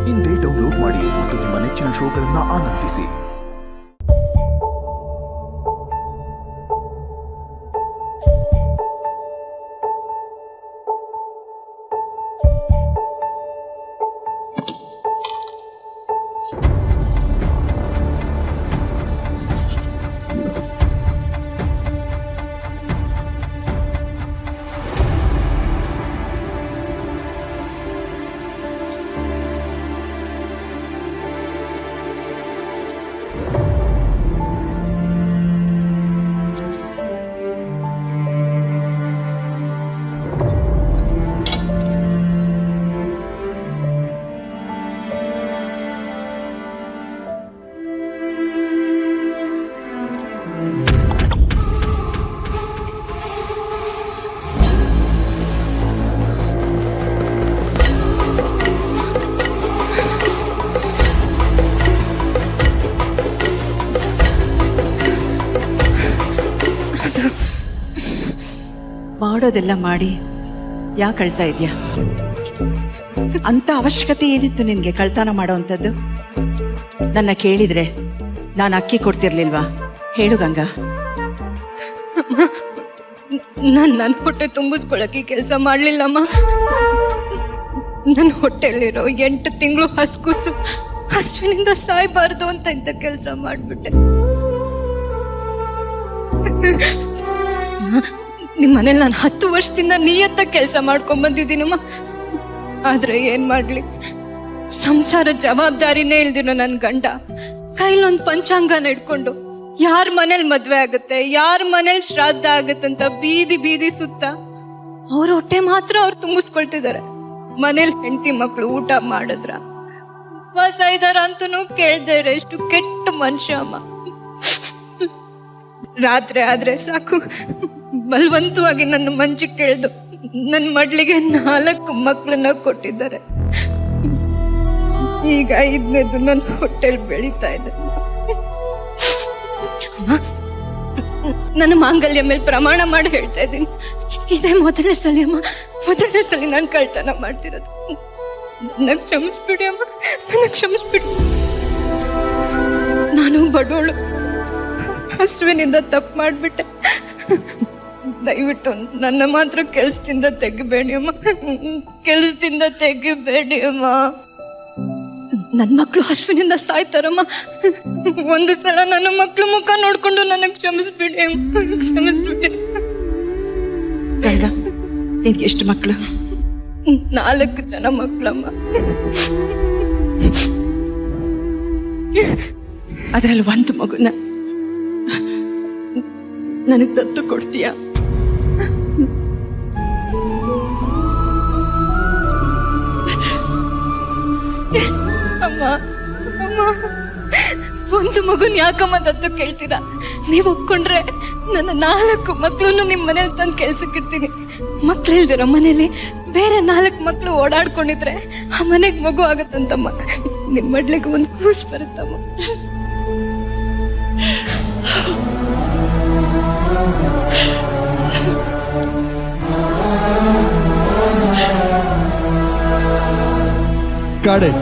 ಇಂದೇ ಡೌನ್ಲೋಡ್ ಮಾಡಿ ಮತ್ತು ನಿಮ್ಮ ನೆಚ್ಚಿನ ಶೋಗಳನ್ನು ಆನಂದಿಸಿ. ಮಾಡೋದೆಲ್ಲ ಮಾಡಿ ಯಾಕೆ ಅಳ್ತಾ ಇದೆಯಾ? ಅಂತ ಅವಶ್ಯಕತೆ ಏನಿತ್ತು ನಿನ್ಗೆ ಕಳ್ತನ ಮಾಡೋವಂಥದ್ದು? ನನ್ನ ಕೇಳಿದ್ರೆ ನಾನು ಅಕ್ಕಿ ಕೊಡ್ತಿರ್ಲಿಲ್ವಾ? ಹೇಳು ಗಂಗಾ. ನನ್ನ ಹೊಟ್ಟೆ ತುಂಬಿಸ್ಕೊಳಕ್ಕೆ ಕೆಲಸ ಮಾಡ್ಲಿಲ್ಲಮ್ಮ. ನನ್ನ ಹೊಟ್ಟೆಲಿರೋ 8 ತಿಂಗಳು ಹಸ್ಕುಸು ಹಸುವಿನಿಂದ ಸಾಯ್ಬಾರ್ದು ಅಂತ ಇಂಥ ಕೆಲಸ ಮಾಡ್ಬಿಟ್ಟೆ. ನಿಮ್ಮ ಮನೇಲಿ ನಾನು 10 ವರ್ಷದಿಂದ ನಿಯತ್ತ ಕೆಲಸ ಮಾಡ್ಕೊಂಡ್ ಬಂದಿದ್ದೀನಮ್ಮ. ಆದ್ರೆ ಏನ್ ಮಾಡ್ಲಿ, ಸಂಸಾರ ಜವಾಬ್ದಾರಿನೇ ಇಲ್ದಿರೋ ನನ್ ಗಂಡ ಕೈಲೊಂದ್ ಪಂಚಾಂಗನ ಇಟ್ಕೊಂಡು ಯಾರ ಮನೇಲಿ ಮದ್ವೆ ಆಗುತ್ತೆ, ಯಾರ ಮನೇಲಿ ಶ್ರಾದ್ದ ಆಗತ್ತಂತ ಬೀದಿ ಬೀದಿ ಸುತ್ತ ಅವ್ರ ಹೊಟ್ಟೆ ಮಾತ್ರ ಅವ್ರು ತುಂಬಿಸ್ಕೊಳ್ತಿದ್ದಾರೆ. ಮನೇಲಿ ಹೆಂಡತಿ ಮಕ್ಳು ಊಟ ಮಾಡಿದ್ರ ವಾಸ ಇದಾರ ಅಂತನೂ ಕೇಳ್ದೆ ಎಷ್ಟು ಕೆಟ್ಟ ಮನುಷ್ಯ ಅಮ್ಮ. ರಾತ್ರಿ ಆದ್ರೆ ಸಾಕು ಬಲವಂತವಾಗಿ ನನ್ನ ಮಂಚಿಗೆ ಕೇಳ್ದು ನನ್ನ ಮಡ್ಲಿಗೆ 4 ಮಕ್ಕಳನ್ನ ಕೊಟ್ಟಿದ್ದಾರೆ. ಈಗ 5ನೇದು ನನ್ನ ಹೊಟ್ಟೆಲ್ ಬೆಳೀತಾ ಇದೆ. ನನ್ನ ಮಾಂಗಲ್ಯ ಮೇಲೆ ಪ್ರಮಾಣ ಮಾಡಿ ಹೇಳ್ತಾ ಇದ್ದೀನಿ, ಇದೇ ಮೊದಲನೇ ಸಲ ಅಮ್ಮ, ಮೊದಲನೇ ಸಲ ನಾನು ಕಳ್ತನ ಮಾಡ್ತಿರೋದು. ನನಗೆ ಕ್ಷಮಿಸ್ಬಿಡಿ ಅಮ್ಮ, ನನಗೆ ಕ್ಷಮಿಸ್ಬಿಡಿ. ನಾನು ಬಡವಳು, ಹಸುವಿನಿಂದ ತಪ್ಪು ಮಾಡ್ಬಿಟ್ಟೆ. ದಯವಿಟ್ಟು ನನ್ನ ಮಾತ್ರ ಕೆಲಸದಿಂದ ತೆಗಿಬೇಡಿ ಅಮ್ಮ, ಕೆಲಸದಿಂದ ತೆಗಿಬೇಡಿ ಅಮ್ಮ. ನನ್ನ ಮಕ್ಕಳು ಹಸುವಿನಿಂದ ಸಾಯ್ತಾರಮ್ಮ. ಒಂದು ಸಲ ನನ್ನ ಮಕ್ಕಳು ಮುಖ ನೋಡ್ಕೊಂಡು ನನಗೆ ಕ್ಷಮಿಸ್ಬಿಡಿ ಅಮ್ಮ, ಕ್ಷಮಿಸ್ಬಿಡಿ. ಗಂಗಾ, ನಿನ್ಗೆ ಎಷ್ಟು ಮಕ್ಕಳು? 4 ಜನ ಮಕ್ಕಳಮ್ಮ. ಅದರಲ್ಲಿ ಒಂದು ಮಗುನ ನನಗೆ ದತ್ತು ಕೊಡ್ತೀಯಾ? ಅಮ್ಮ ಅಮ್ಮ, ಒಂದು ಮಗುನ್ ಯಾಕಮ್ಮ ದತ್ತು ಕೇಳ್ತೀರಾ? ನೀವು ಒಪ್ಕೊಂಡ್ರೆ ನನ್ನ 4 ಮಕ್ಕಳನ್ನು ನಿಮ್ಮ ಮನೇಲಿ ತಂದು ಕೆಲ್ಸಕ್ಕಿಡ್ತೀನಿ. ಮಕ್ಳಿಲ್ದಿರೋ ಮನೇಲಿ ಬೇರೆ 4 ಮಕ್ಕಳು ಓಡಾಡ್ಕೊಂಡಿದ್ರೆ ಆ ಮನೆಗೆ ಮಗು ಆಗತ್ತಂತಮ್ಮ. ನಿಮ್ಮ ಮಡ್ಲಿಗೆ ಒಂದು ಕೂಸು ಬರುತ್ತಮ್ಮ. Got it.